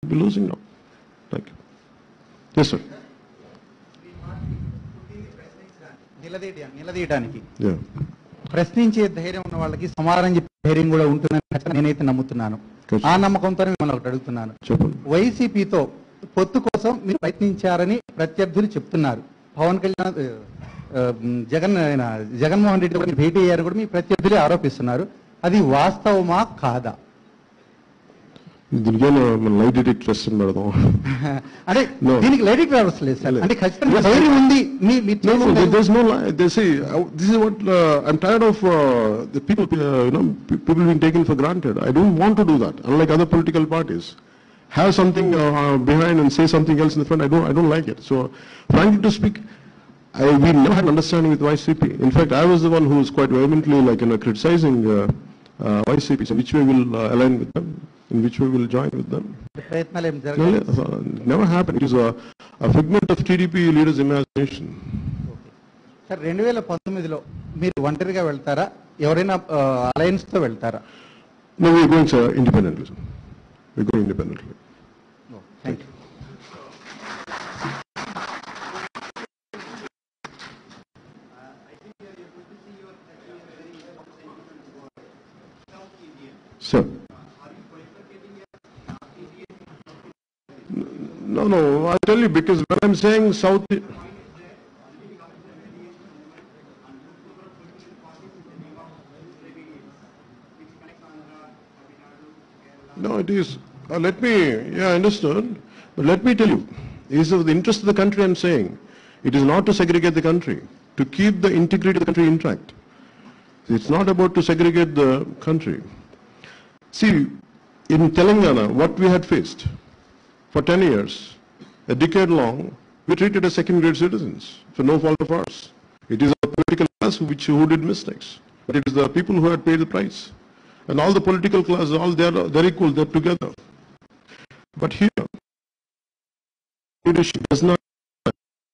We're losing now. Thank you. Yes, sir. నిలదీయడానికి Yeah. ప్రశ్నించే ధైర్యం ఉన్న వాళ్ళకి సమాధానం చెప్పే ధైర్యం కూడా ఉంటుందని నేనైతే నమ్ముతున్నాను. ఆ నమ్మకంతోనే మిమ్మల్ని ఒకటి అడుగుతున్నాను. వైసీపీతో పొత్తు కోసం మీరు ప్రయత్నించారని ప్రత్యర్థులు చెప్తున్నారు. పవన్ కళ్యాణ్ జగన్మోహన్ రెడ్డి గారిని భేటీ అయ్యారు కూడా మీ ప్రత్యర్థులే ఆరోపిస్తున్నారు. అది వాస్తవమా కాదా? దీనికైనా లైట్ డిటెక్ట్ క్వశ్చన్ పెడదాం. అంటే దీనికి లైట్ డిటెక్ట్ లేదు సార్. అంటే ఖచ్చితంగా ధైర్యం ఉంది. There's no lie. They say this is what I'm tired of the people people being taken for granted. I don't want to do that. Unlike other political parties, have something behind and say something else in the front. I don't like it. So, frankly to speak, we never had an understanding with YCP. In fact, I was the one who was quite vehemently criticizing YCP. So which way will align with them? In which way will join with them? Never happened. It is a figment of TDP leaders' imagination. Sir 2019లో మీరు ఒంటరిగా వెళ్తారా, ఎవరైనా alliance తో వెళ్తారా? No, we are going independently. We are going independently. No, thank you. Sir. No, I'll tell you, because when I'm saying South... No, it is. I understood. But let me tell you, it is of the interest of the country I'm saying. It is not to segregate the country, to keep the integrity of the country intact. It's not about to segregate the country. See, in Telangana, what we had faced for 10 years, a decade long, we treated as second-grade citizens for no fault of ours. It is our political class who did mistakes, but it is the people who had paid the price. And all the political classes, they're equal, they're together. But here, leadership does not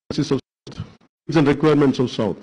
consist of South. It's a requirements of South.